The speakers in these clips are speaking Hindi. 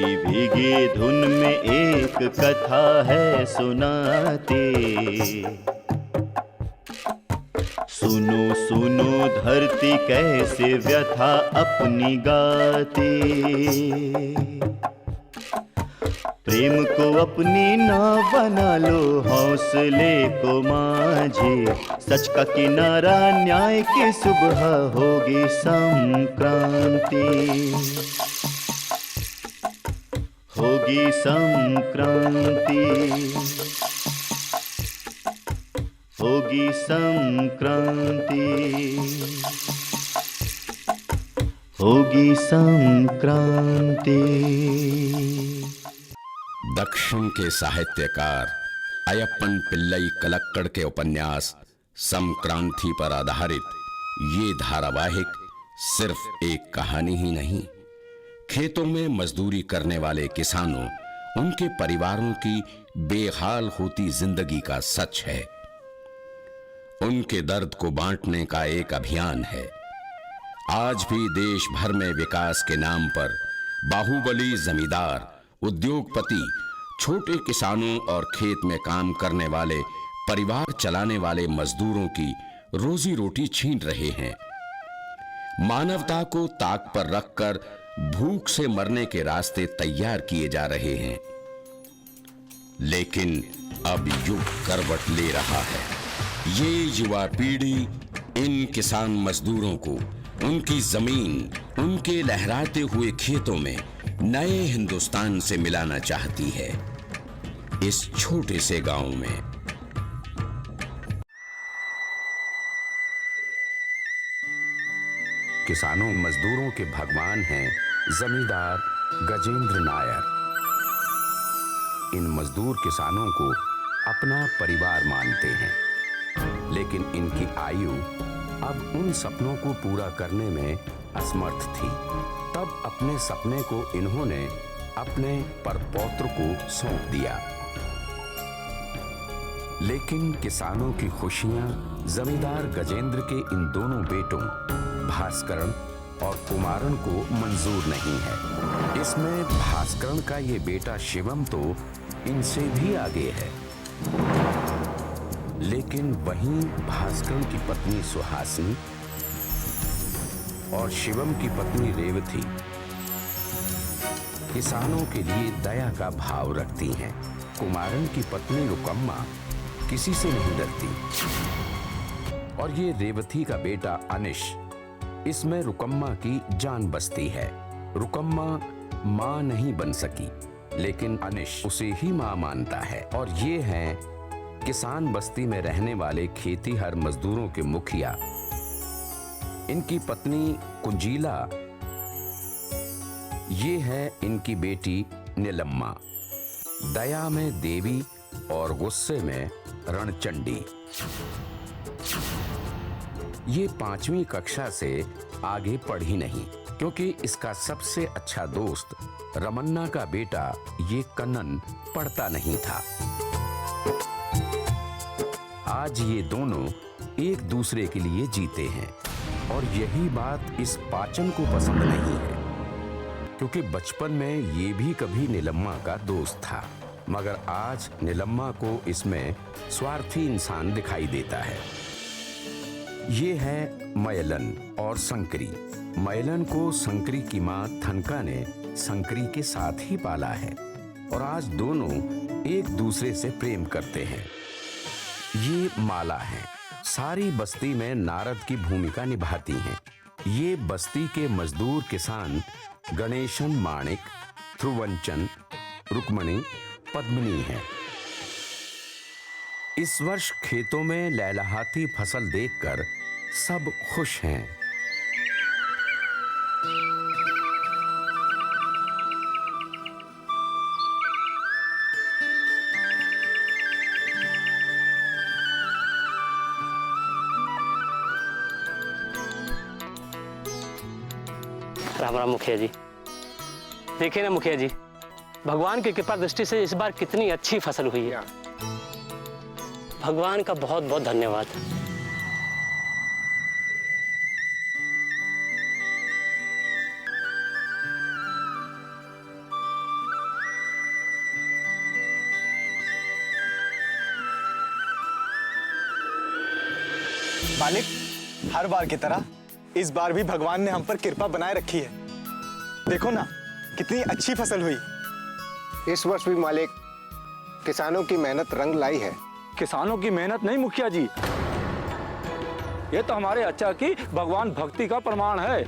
भीगी भीगी धुन में एक कथा है सुनाते। सुनो सुनो धरती कैसे व्यथा अपनी गाते। प्रेम को अपनी नाव बना लो, हौसले को माझे। सच का किनारा न्याय की सुबह होगी संक्रांति, होगी संक्रांति, होगी संक्रांति, होगी संक्रांति। दक्षिण के साहित्यकार अयप्पन पिल्लई कलक्कड़ के उपन्यास संक्रांति पर आधारित ये धारावाहिक सिर्फ एक कहानी ही नहीं, खेतों में मजदूरी करने वाले किसानों, उनके परिवारों की बेहाल होती जिंदगी का सच है। उनके दर्द को बांटने का एक अभियान है। आज भी देश भर में विकास के नाम पर बाहुबली जमींदार, उद्योगपति, छोटे किसानों और खेत में काम करने वाले, परिवार चलाने वाले मजदूरों की रोजी रोटी छीन रहे हैं। मानवता को ताक पर रखकर भूख से मरने के रास्ते तैयार किए जा रहे हैं। लेकिन अब युग करवट ले रहा है। ये युवा पीढ़ी इन किसान मजदूरों को उनकी जमीन, उनके लहराते हुए खेतों में नए हिंदुस्तान से मिलाना चाहती है। इस छोटे से गांव में किसानों मजदूरों के भगवान हैं जमींदार गजेंद्र नायर। इन मजदूर किसानों को अपना परिवार मानते हैं, लेकिन इनकी आयु अब उन सपनों को पूरा करने में असमर्थ थी। तब अपने सपने को इन्होंने अपने परपौत्र को सौंप दिया। लेकिन किसानों की खुशियां जमींदार गजेंद्र के इन दोनों बेटों भास्करण और कुमारन को मंजूर नहीं है। इसमें भास्करण का ये बेटा शिवम तो इनसे भी आगे है। लेकिन वहीं भास्करण की पत्नी सुहासिनी और शिवम की पत्नी रेवती किसानों के लिए दया का भाव रखती हैं। कुमारन की पत्नी रुकम्मा किसी से नहीं डरती, और ये रेवती का बेटा अनिश, इसमें रुकम्मा की जान बसती है। रुकम्मा मां नहीं बन सकी, लेकिन अनिश उसे ही मां मानता है। और ये हैं किसान बस्ती में रहने वाले खेतीहर मजदूरों के मुखिया। इनकी पत्नी कुंजीला, ये है इनकी बेटी नीलम्मा। दया में देवी और गुस्से में रणचंडी। ये 5वीं कक्षा से आगे पढ़ी नहीं, क्योंकि इसका सबसे अच्छा दोस्त रमन्ना का बेटा ये कन्नन पढ़ता नहीं था। आज ये दोनों एक दूसरे के लिए जीते हैं, और यही बात इस पाचन को पसंद नहीं है, क्योंकि बचपन में ये भी कभी नीलम्मा का दोस्त था, मगर आज नीलम्मा को इसमें स्वार्थी इंसान दिखाई देता है। ये है मयलन और संकरी। मयलन को संकरी की मां थनका ने संकरी के साथ ही पाला है, और आज दोनों एक दूसरे से प्रेम करते हैं। ये माला है, सारी बस्ती में नारद की भूमिका निभाती हैं। ये बस्ती के मजदूर किसान गणेशन, माणिक, ध्रुवंचन, रुक्मणी, पद्मिनी हैं। इस वर्ष खेतों में लहलहाती फसल देखकर सब खुश हैं। राम राम मुखिया जी। देखिए ना मुखिया जी, भगवान की कृपा दृष्टि से इस बार कितनी अच्छी फसल हुई है। भगवान का बहुत बहुत धन्यवाद। मालिक, हर बार की तरह इस बार भी भगवान ने हम पर कृपा बनाए रखी है। देखो ना कितनी अच्छी फसल हुई। इस वर्ष भी मालिक किसानों की मेहनत रंग लाई है। किसानों की मेहनत नहीं मुखिया जी, ये तो हमारे अच्छा की भगवान भक्ति का प्रमाण है।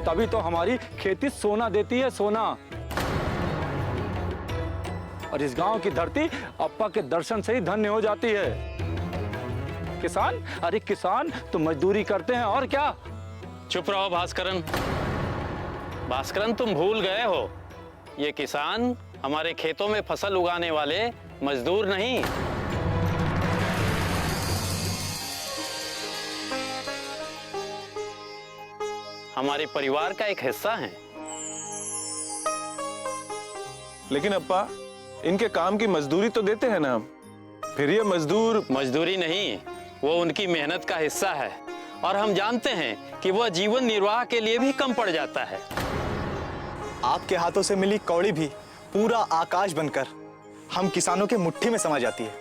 तभी तो हमारी खेती सोना देती है, सोना। और इस गांव की धरती अप्पा के दर्शन से ही धन्य हो जाती है। किसान, अरे किसान तो मजदूरी करते हैं और क्या। चुप रहो भास्करन। भास्करन, तुम भूल गए हो, ये किसान हमारे खेतों में फसल उगाने वाले मजदूर नहीं, हमारे परिवार का एक हिस्सा हैं। लेकिन अप्पा, इनके काम की मजदूरी तो देते हैं ना हम। फिर ये मजदूरी नहीं, वो उनकी मेहनत का हिस्सा है। और हम जानते हैं कि वह जीवन निर्वाह के लिए भी कम पड़ जाता है। आपके हाथों से मिली कौड़ी भी पूरा आकाश बनकर हम किसानों के मुट्ठी में समा जाती है।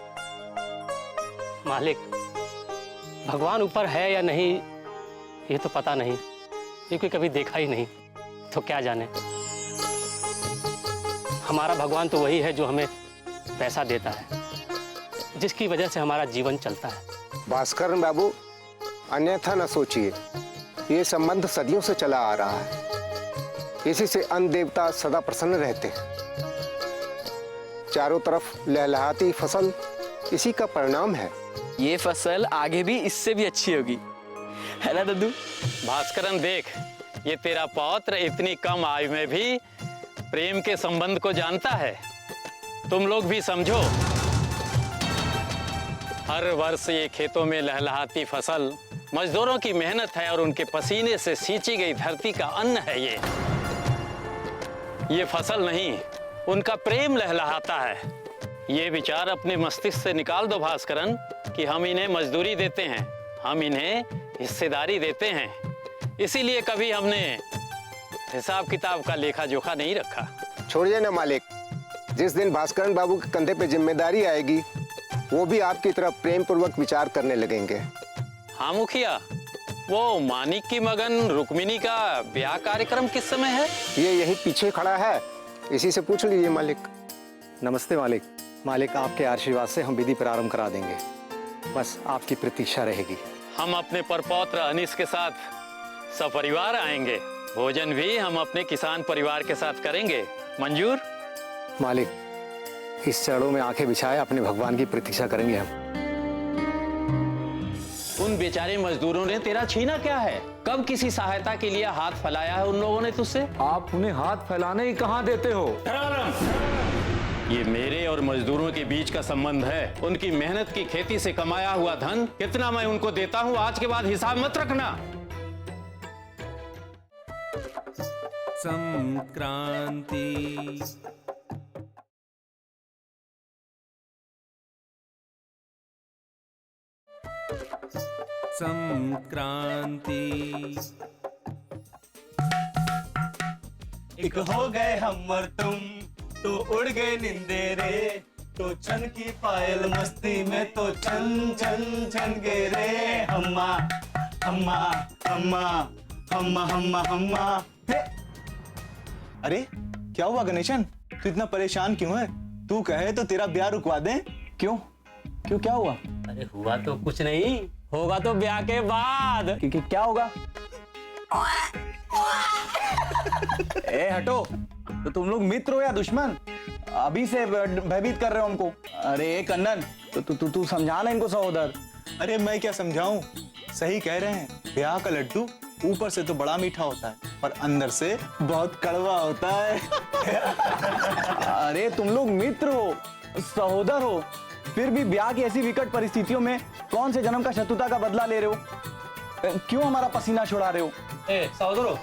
मालिक, भगवान ऊपर है या नहीं ये तो पता नहीं, क्योंकि कभी देखा ही नहीं, तो क्या जाने। हमारा भगवान तो वही है जो हमें पैसा देता है, जिसकी वजह से हमारा जीवन चलता है। भास्करन बाबू, अन्यथा न सोचिए, ये संबंध सदियों से चला आ रहा है। इसी से अन्न देवता सदा प्रसन्न रहते हैं। चारों तरफ लहलहाती फसल इसी का परिणाम है। ये फसल आगे भी इससे भी अच्छी होगी, है ना दद्दू? भास्करन देख, ये तेरा पौत्र इतनी कम आयु में भी प्रेम के संबंध को जानता है। तुम लोग भी समझो, हर वर्ष ये खेतों में लहलहाती फसल मजदूरों की मेहनत है और उनके पसीने से सींची गई धरती का अन्न है। ये फसल नहीं, उनका प्रेम लहलहाता है। ये विचार अपने मस्तिष्क से निकाल दो भास्करन, कि हम इन्हें मजदूरी देते हैं, हम इन्हें हिस्सेदारी देते हैं। इसीलिए कभी हमने हिसाब किताब का लेखा जोखा नहीं रखा। छोड़िए ना मालिक, जिस दिन भास्करन बाबू के कंधे पे जिम्मेदारी आएगी, वो भी आपकी तरफ प्रेम पूर्वक विचार करने लगेंगे। हाँ मुखिया, वो मानिक की मगन रुक्मिणी का ब्याह कार्यक्रम किस समय है? ये यही पीछे खड़ा है, इसी से पूछ लीजिए मालिक। नमस्ते मालिक। मालिक, आपके आशीर्वाद से हम विधि प्रारंभ करा देंगे, बस आपकी प्रतीक्षा रहेगी। हम अपने परपौत्र अनीस के साथ सपरिवार आएंगे। भोजन भी हम अपने किसान परिवार के साथ करेंगे। मंजूर? मालिक, इस चरणों में आंखें बिछाए अपने भगवान की प्रतीक्षा करेंगे हम। उन बेचारे मजदूरों ने तेरा छीना क्या है? कब किसी सहायता के लिए हाथ फैलाया है उन लोगों ने तुझसे? आप उन्हें हाथ फैलाने ही कहाँ देते हो? ये मेरे और मजदूरों के बीच का संबंध है। उनकी मेहनत की खेती से कमाया हुआ धन कितना मैं उनको देता हूँ, आज के बाद हिसाब मत रखना। संक्रांति संक्रांति एक हो गए हम और तुम, तो उड़ गए निंदे रे, तो छन की पायल मस्ती में तो छन छन छन गए रे। हम्मा हम्मा हम्मा हम्मा हम्मा हम्मा। अरे क्या हुआ गणेशन, तू इतना परेशान क्यों है? तू कहे तो तेरा ब्याह रुकवा दें। क्यों क्यों, क्या हुआ? अरे हुआ तो कुछ नहीं, होगा तो ब्याह के बाद। क्या होगा? ए हटो, तो तुम लोग मित्र हो या दुश्मन? अभी से भयभीत कर रहे हो हमको। अरे कन्नन, तू समझाना इनको सहोदर। अरे मैं क्या समझाऊं, सही कह रहे हैं। ब्याह का लड्डू ऊपर से तो बड़ा मीठा होता है, पर अंदर से बहुत कड़वा होता है। अरे तुम लोग मित्र हो, सहोदर हो, फिर भी ब्याह की ऐसी विकट परिस्थितियों में कौन से जन्म का शत्रुता का बदला ले रहे हो? क्यों हमारा पसीना छुड़ा रहे हो? सहोदरों,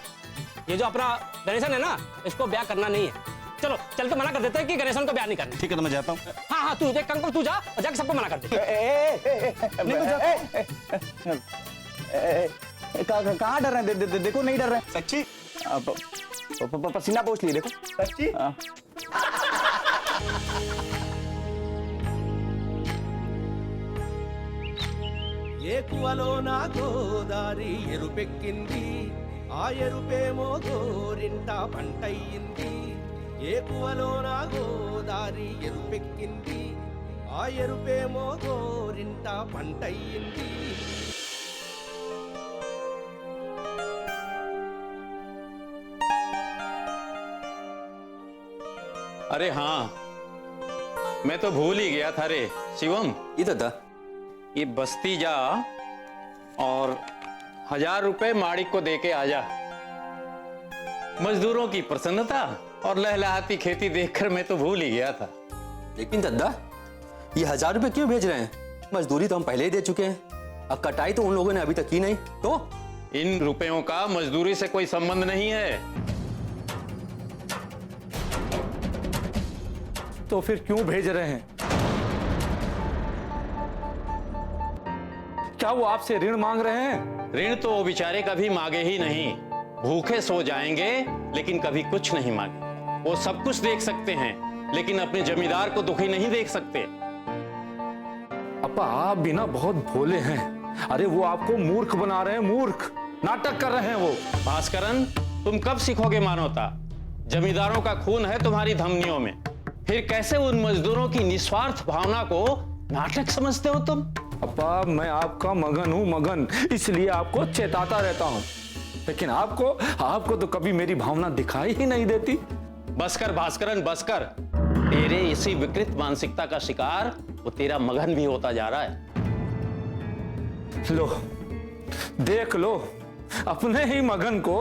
ये जो अपना गणेशन है ना, इसको ब्याह करना नहीं है। चलो चल के मना कर देते हैं कि गणेशन को ब्याह नहीं करना। ठीक है, तो मैं जाता हूँ। हाँ हाँ, तू देख कंकड़, तू जा और जाके सबको मना कर दे। कहाँ डर रहे हैं? देखो नहीं डर रहे। सच्ची? पसीना पोंछ लिए, देखो। सच्ची? ఏకువలోన గోదారి ఎరుపెక్కింది ఆ ఎరుపేమో గోరింట పంటయ్యింది ఏకువలోన గోదారి ఎరుపెక్కింది ఆ ఎరుపేమో గోరింట పంటయ్యింది अरे हाँ, मैं तो भूल ही गया था रे शिवम। ये दादा, ये बस्ती जा और 1000 रुपए माड़िक को देके आ जा। मजदूरों की प्रसन्नता और लहलहाती खेती देखकर मैं तो भूल ही गया था। लेकिन दादा, ये 1000 रुपए क्यों भेज रहे हैं? मजदूरी तो हम पहले ही दे चुके हैं। अब कटाई तो उन लोगों ने अभी तक की नहीं। तो इन रुपयों का मजदूरी से कोई संबंध नहीं है। तो फिर क्यों भेज रहे हैं? क्या वो आपसे ऋण मांग रहे हैं? ऋण तो वो बेचारे कभी मांगे ही नहीं। भूखे सो जाएंगे लेकिन कभी कुछ नहीं मांगे। वो सब कुछ देख सकते हैं लेकिन अपने जमींदार को दुखी नहीं देख सकते। अपा, आप भी ना बहुत भोले हैं। अरे वो आपको मूर्ख बना रहे हैं, मूर्ख नाटक कर रहे हैं वो। भास्करन, तुम कब सीखोगे मानवता? जमींदारों का खून है तुम्हारी धमनियों में, फिर कैसे उन मजदूरों की निस्वार्थ भावना को नाटक समझते हो तुम? अपा, मैं आपका मगन हूं, मगन, इसलिए आपको चेताता रहता हूं। लेकिन आपको तो कभी मेरी भावना दिखाई ही नहीं देती। बस कर भास्करन, बस कर। तेरे इसी विकृत मानसिकता का शिकार वो तेरा मगन भी होता जा रहा है। लो, देख लो, अपने ही मगन को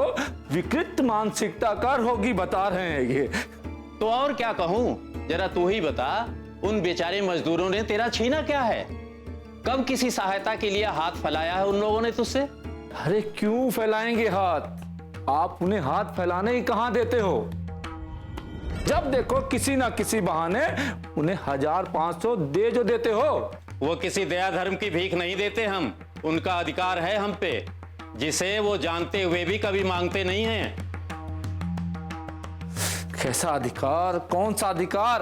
विकृत मानसिकता का रोगी बता रहे हैं ये। तो और क्या कहूं? जरा तू ही बता, उन बेचारे मजदूरों ने तेरा छीना क्या है? कब किसी सहायता के लिए हाथ फैलाया है उन लोगों ने तुझसे? अरे क्यों फैलाएंगे हाथ? आप उन्हें हाथ फैलाने ही कहां देते हो? जब देखो किसी ना किसी बहाने उन्हें 1000-500 दे जो देते हो। वो किसी दया धर्म की भीख नहीं देते हम। उनका अधिकार है हम पे, जिसे वो जानते हुए भी कभी मांगते नहीं हैं। कैसा अधिकार? कौन सा अधिकार?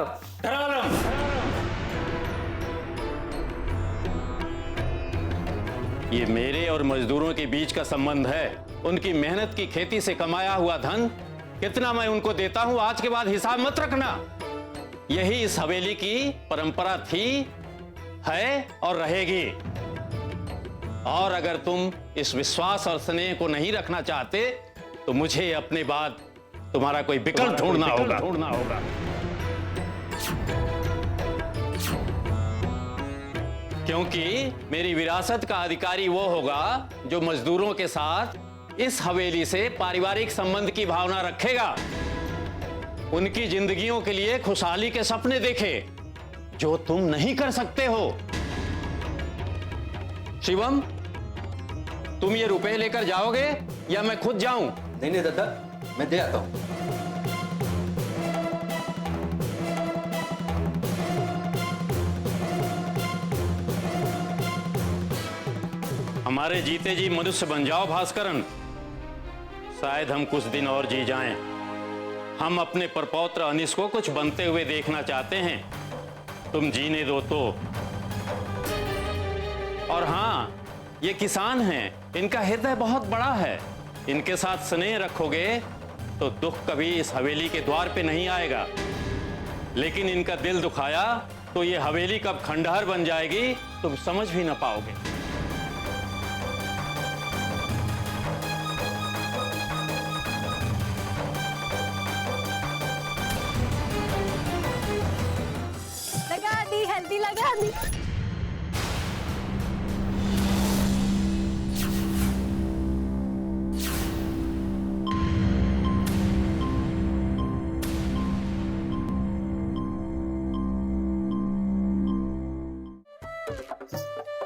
ये मेरे और मजदूरों के बीच का संबंध है। उनकी मेहनत की खेती से कमाया हुआ धन कितना मैं उनको देता हूं, आज के बाद हिसाब मत रखना। यही इस हवेली की परंपरा थी, है और रहेगी। और अगर तुम इस विश्वास और स्नेह को नहीं रखना चाहते तो मुझे अपने बाद तुम्हारा कोई विकल्प ढूंढना होगा। क्योंकि मेरी विरासत का अधिकारी वो होगा जो मजदूरों के साथ इस हवेली से पारिवारिक संबंध की भावना रखेगा, उनकी जिंदगियों के लिए खुशहाली के सपने देखे, जो तुम नहीं कर सकते हो। शिवम, तुम ये रुपए लेकर जाओगे या मैं खुद जाऊं? नहीं दादा, मैं दे आता हूं। हमारे जीते जी मनुष्य बन जाओ भास्करन। शायद हम कुछ दिन और जी जाएं। हम अपने परपौत्र अनिस को कुछ बनते हुए देखना चाहते हैं। तुम जीने दो तो। और हाँ, ये किसान हैं, इनका हृदय बहुत बड़ा है। इनके साथ स्नेह रखोगे तो दुख कभी इस हवेली के द्वार पे नहीं आएगा। लेकिन इनका दिल दुखाया तो ये हवेली कब खंडहर बन जाएगी तुम समझ भी ना पाओगे। लगा दी हल्दी, लगा दी।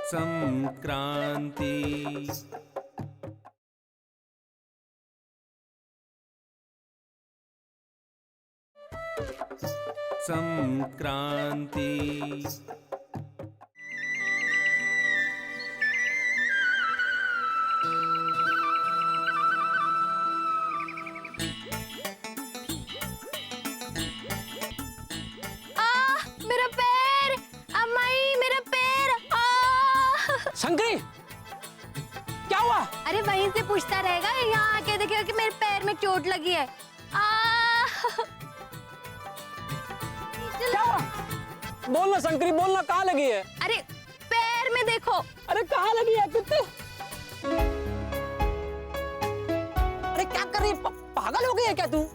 संक्रांति संक्रांति मेरा पैर, अम्माई मेरा पैर। शंकरी, अरे वहीं से पूछता रहेगा, यहाँ आके देखेगा कि मेरे पैर में चोट लगी है। क्या हुआ? बोलना शंकरी, बोलना, कहाँ लगी है? अरे पैर में देखो। अरे कहाँ लगी है कुत्ते? अरे क्या कर रही है? पागल हो गई है क्या तू?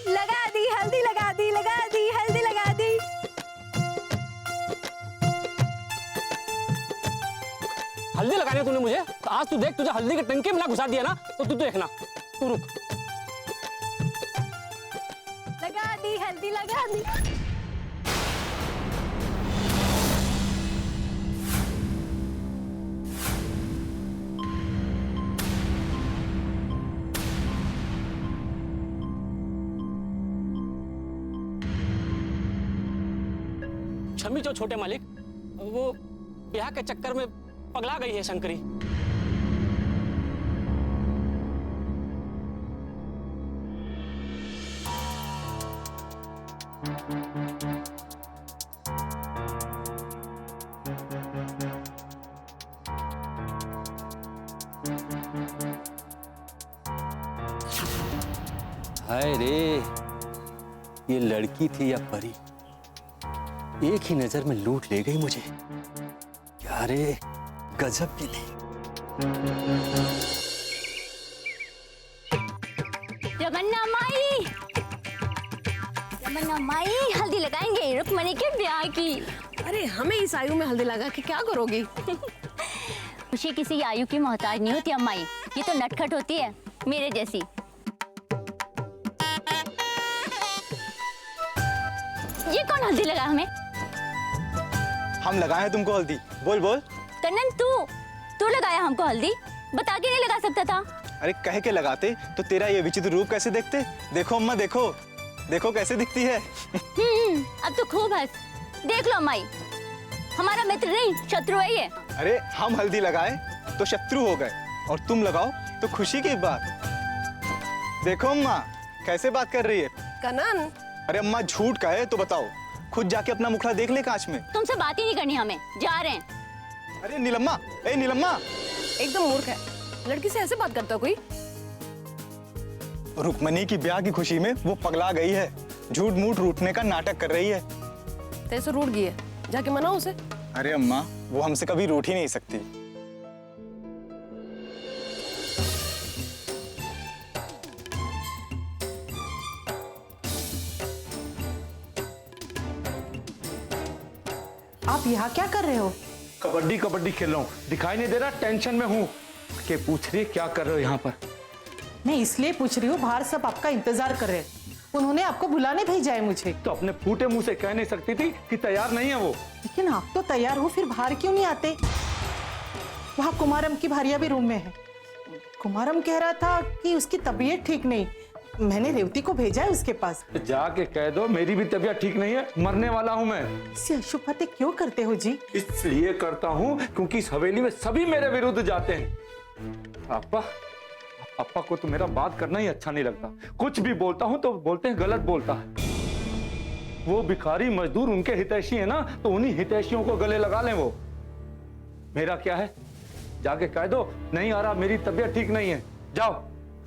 लगा दी हल्दी, लगा दी, लगा दी हल्दी, लगा दी। हल्दी लगाने तूने मुझे? तो आज तू देख, तुझे हल्दी के टंके में ना घुसा दिया ना, तो तू देखना। तू रुक। लगा दी हल्दी, लगा दी। क्षमी जो छोटे मालिक, वो ब्याह के चक्कर में पगला गई है शंकरी। हाय रे, ये लड़की थी या परी? एक ही नजर में लूट ले गई मुझे। क्या रे, गजब की थी। रमन्ना माई, रमन्ना माई, हल्दी लगाएंगे रुक्मणी के ब्याह की। अरे हमें इस आयु में हल्दी लगा के क्या करोगी? खुशी किसी आयु की मोहताज नहीं होती अम्माई, ये तो नटखट होती है मेरे जैसी। ये कौन हल्दी लगा हमें? हम लगाए हैं तुमको हल्दी। बोल बोल। कन्नन, तू लगाया हमको हल्दी? बता के नहीं लगा सकता था? अरे कह के लगाते तो तेरा ये विचित्र रूप कैसे देखते। देखो अम्मा, देखो देखो कैसे दिखती है। अब तो खूब हंस। देख लो अम्माई, हमारा मित्र नहीं शत्रु है ये। अरे हम हल्दी लगाए तो शत्रु हो गए, और तुम लगाओ तो खुशी की बात। देखो अम्मा कैसे बात कर रही है। कनन, अरे अम्मा झूठ का है तो बताओ, खुद जाके अपना मुखड़ा देख ले कांच में। तुमसे बात ही नहीं करनी हमें, जा रहे हैं। अरे नीलम्मा, ए नीलम्मा। एकदम मूर्ख है, लड़की से ऐसे बात करता कोई? रुक्मणी की ब्याह की खुशी में वो पगला गई है, झूठ मूठ रूठने का नाटक कर रही है। तेरे से रूठ गई है, जाके मनाओ उसे। अरे अम्मा, वो हमसे कभी रूठ ही नहीं सकती। आप यहाँ क्या कर रहे हो? कबड्डी कबड्डी खेल रहा हूँ, दिखाई नहीं दे रहा, टेंशन में हूँ। के पूछ रही है क्या कर रहे हो यहाँ पर? मैं इसलिए पूछ रही हूँ, बाहर सब आपका इंतजार कर रहे हैं। उन्होंने आपको बुलाने भेजा है मुझे। तो अपने फूटे मुंह से कह नहीं सकती थी कि तैयार नहीं है वो? लेकिन आप तो तैयार हो, फिर बाहर क्यों नहीं आते? वहाँ कुमारम की भारिया भी रूम में है। कुमारम कह रहा था कि उसकी तबीयत ठीक नहीं, मैंने रेवती को भेजा है उसके पास। जाके कह दो मेरी भी तबीयत ठीक नहीं है, मरने वाला हूँ मैं। इसे अशुभ बातें क्यों करते हो जी? इसलिए करता हूँ क्योंकि इस हवेली में सभी मेरे विरुद्ध जाते हैं। पापा को तो मेरा बात करना ही अच्छा नहीं लगता। कुछ भी बोलता हूँ तो बोलते हैं गलत बोलता है। वो भिखारी मजदूर उनके हितैषी है ना, तो उन्हीं हितैषियों को गले लगा लें वो। मेरा क्या है, जाके कह दो नहीं आ रहा, मेरी तबीयत ठीक नहीं है, जाओ।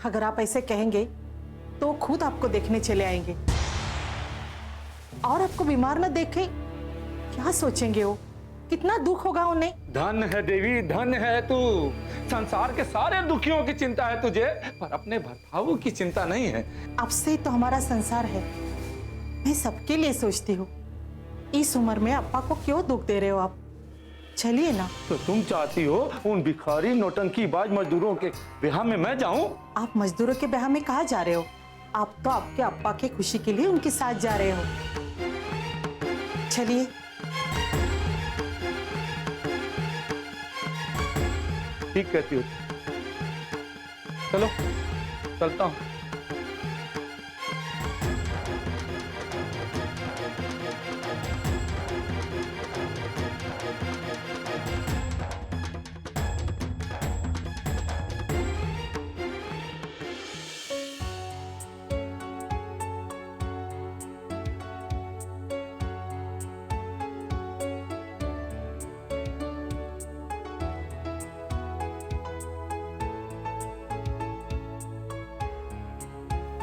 अगर आप ऐसे कहेंगे तो खुद आपको देखने चले आएंगे, और आपको बीमार न देखे क्या सोचेंगे वो? कितना दुख होगा उन्हें। धन है देवी, धन है तू। संसार के सारे दुखियों की चिंता है तुझे, पर अपने भर्ताओं की चिंता नहीं है। आपसे तो हमारा संसार है, मैं सबके लिए सोचती हूँ। इस उम्र में अप्पा को क्यों दुख दे रहे हो आप? चलिए ना। तो तुम चाहती हो उन भिखारी नौटंकीबाज मजदूरों के ब्याह में मैं जाऊं? आप मजदूरों के ब्याह में कहाँ जा रहे हो? आप तो आपके अप्पा की खुशी के लिए उनके साथ जा रहे हो। चलिए। ठीक कहती हो, चलो चलता हूं।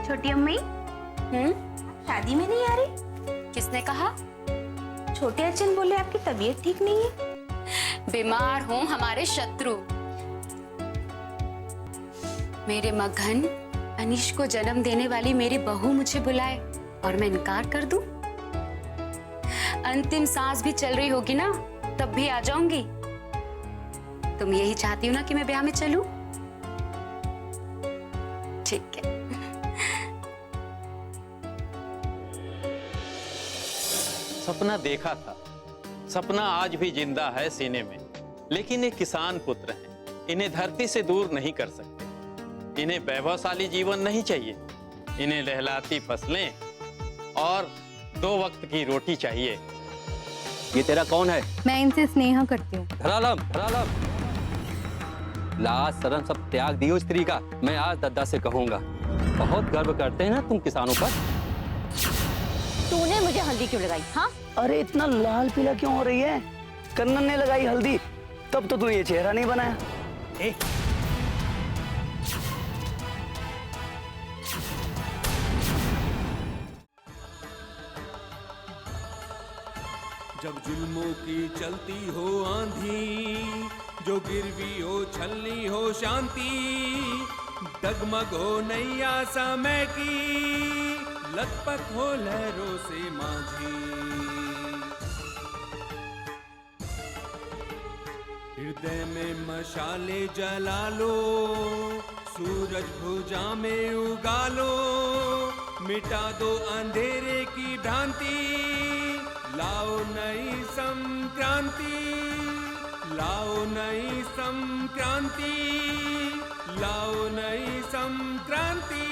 छोटी अम्मी शादी में नहीं आ रही? किसने कहा? छोटे अच्चन बोले आपकी तबीयत ठीक नहीं है। बीमार हूँ हमारे शत्रु। मेरे मगन अनीश को जन्म देने वाली मेरी बहू मुझे बुलाए और मैं इनकार कर दूं? अंतिम सांस भी चल रही होगी ना, तब भी आ जाऊंगी। तुम यही चाहती हो ना कि मैं ब्याह में चलूं? ठीक है। सपना देखा था, सपना आज भी जिंदा है सीने में, लेकिन ये किसान पुत्र हैं, इन्हें धरती से दूर नहीं कर सकते। इन्हें वैभवशाली जीवन नहीं चाहिए, इन्हें लहलाती फसलें और 2 वक्त की रोटी चाहिए। ये तेरा कौन है? मैं इनसे स्नेह करती हूँ। धरालम, धरालम। लाज शर्म सब त्याग दियो स्त्री का। मैं आज दद्दा से कहूंगा, बहुत गर्व करते हैं ना तुम किसानों पर। तूने मुझे हल्दी क्यों लगाई? हाँ, अरे इतना लाल पीला क्यों हो रही है? कन्नन ने लगाई हल्दी, तब तो तू ये चेहरा नहीं बनाया। ए? जब जुल्मों की चलती हो आंधी, जो गिरवी हो छलनी हो शांति, डगमग हो नैया समय की, लथपथ हो लहरों से माझी। हृदय में मशाले जला लो, सूरज भुजा में उगा लो, मिटा दो अंधेरे की भ्रांति, लाओ नई संक्रांति, लाओ नई संक्रांति, लाओ नई संक्रांति।